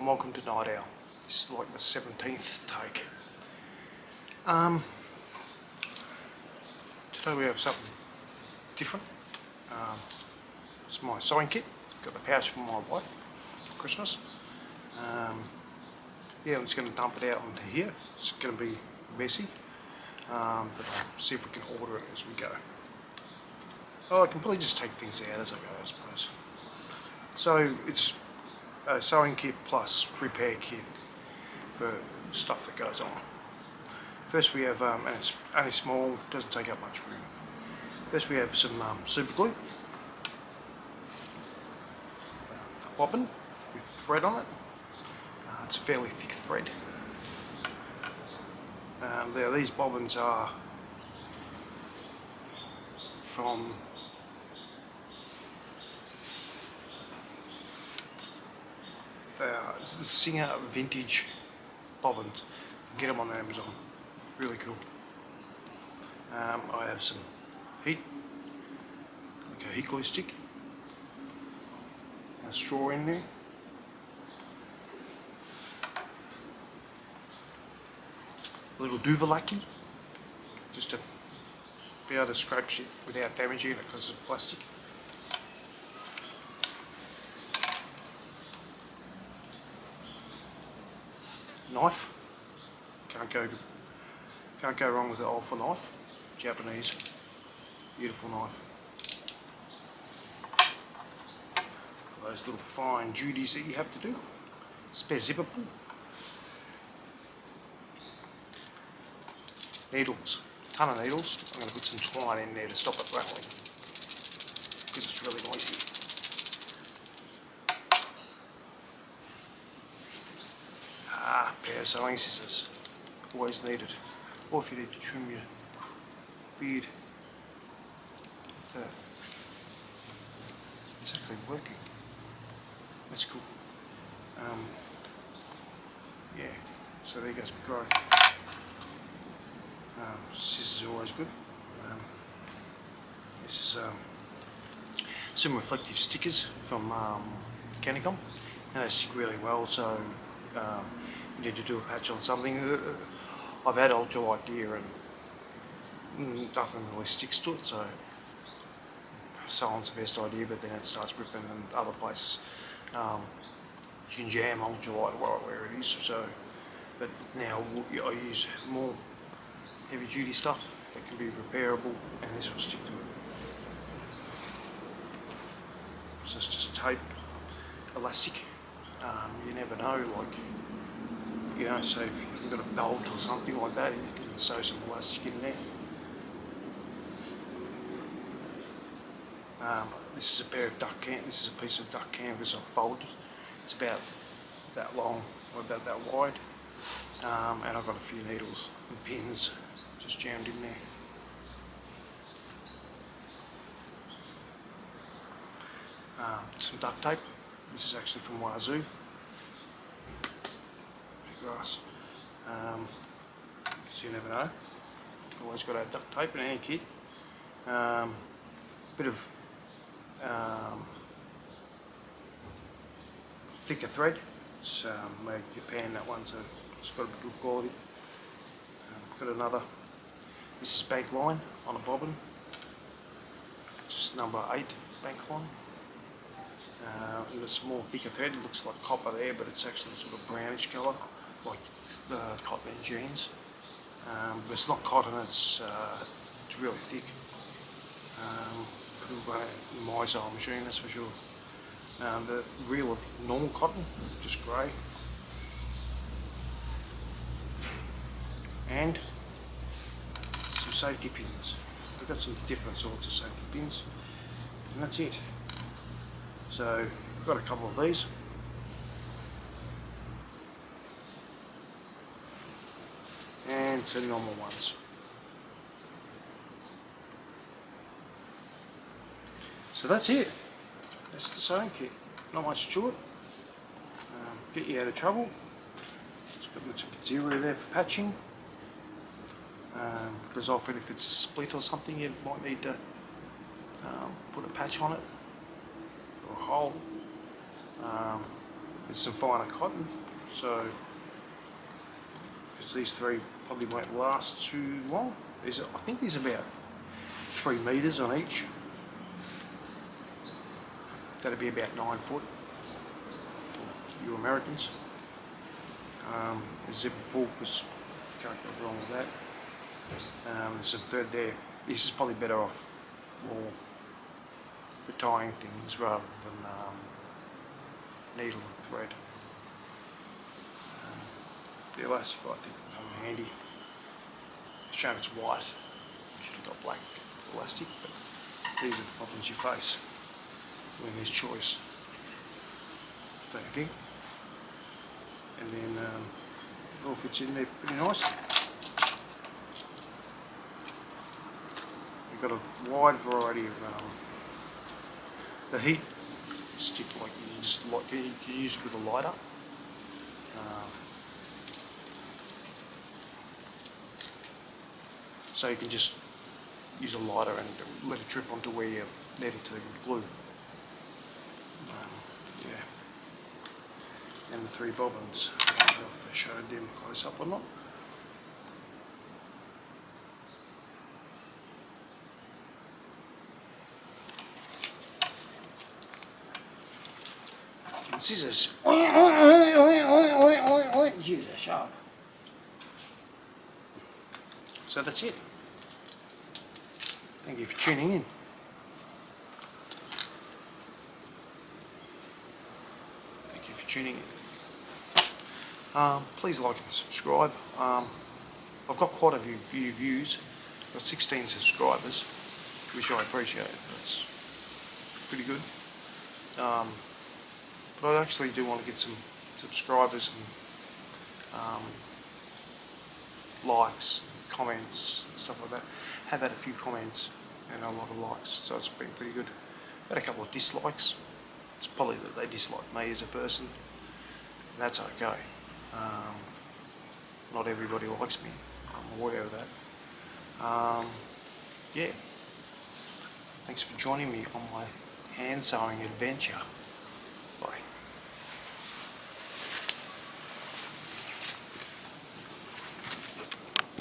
and welcome to Night Owl. This is like the 17th take. Today we have something different. It's my sewing kit. Got the pouch for my wife for Christmas. Yeah, I'm just going to dump it out onto here. It's going to be messy, but I'll see if we can order it as we go. Oh, I can probably just take things out as I go, I suppose. So it's a sewing kit plus repair kit for stuff that goes on. First we have, and it's only small, doesn't take up much room. First we have some super glue, a bobbin with thread on it. It's a fairly thick thread. These bobbins are from the Singer vintage bobbins. You can get them on Amazon. Really cool. I have some heat, like a heat glue stick, a straw in there. A little Duvalaki, just to be able to scrape shit without damaging it because it's plastic. Knife, can't go wrong with the Alpha knife, Japanese, beautiful knife. Those little fine duties that you have to do. Spare zipper pull. Needles, a ton of needles. I'm going to put some twine in there to stop it rattling because it's really noisy. Pair of sewing scissors, always needed. Or if you need to trim your beard. It's actually working. That's cool. Yeah, so there goes my growth. Scissors are always good. This is some reflective stickers from Canicom, and they stick really well, so you need to do a patch on something. I've had ultralight gear and nothing really sticks to it, so sewing's the best idea, but then it starts ripping and other places. You can jam ultralight where it is, so, but now I use more heavy duty stuff that can be repairable, and this will stick to it. So it's just tape, elastic. You never know, like, you know, so if you've got a belt or something like that, you can sew some elastic in there. This is a pair of this is a piece of duck canvas I've folded. It's about that long, or about that wide, and I've got a few needles and pins just jammed in there. Some duct tape. This is actually from Wazoo. Grass. So you never know. Always got to have duct tape in any kit. Bit of thicker thread. It's made in Japan, that one, so it's got to be good quality. Got another. This is bank line on a bobbin. Just number 8 bank line. And it's more thicker thread. It looks like copper there, but it's actually sort of brownish colour, like the cotton in jeans. But it's not cotton. It's really thick. Could run it in my sewing machine, that's for sure. The reel of normal cotton, just grey. And some safety pins. I've got some different sorts of safety pins, and that's it. So I've got a couple of these. And some normal ones. So that's it. That's the sewing kit. Not much to it. Get you out of trouble. It's got the zero there for patching. Because often if it's a split or something, you might need to put a patch on it, or a hole. There's some finer cotton, so because these three probably won't last too long. I think there's about 3 metres on each. That'd be about 9 foot for you Americans. The zipper pull, because can't go wrong with that. There's some thread there. This is probably better off more for tying things rather than needle and thread. The elastic I think will come handy. It's shame it's white. Should have got black elastic, but these are the problems you face when there's choice. Don't you think? And then it all fits in there pretty nice. We've got a wide variety of the heat stick, like you can use it with a lighter. So you can just use a lighter and let it drip onto where you need it to with glue. Yeah. And the 3 bobbins. I don't know if I showed them close up or not. And scissors. Jeez, they're sharp. So that's it. Thank you for tuning in. Thank you for tuning in. Please like and subscribe. I've got quite a few views. I've got 16 subscribers, which I appreciate. That's pretty good. But I actually do want to get some subscribers and likes, comments, and stuff like that. Have had a few comments and a lot of likes, so it's been pretty good. Had a couple of dislikes. It's probably that they dislike me as a person. And that's okay. Not everybody likes me. I'm aware of that. Yeah. Thanks for joining me on my hand sewing adventure.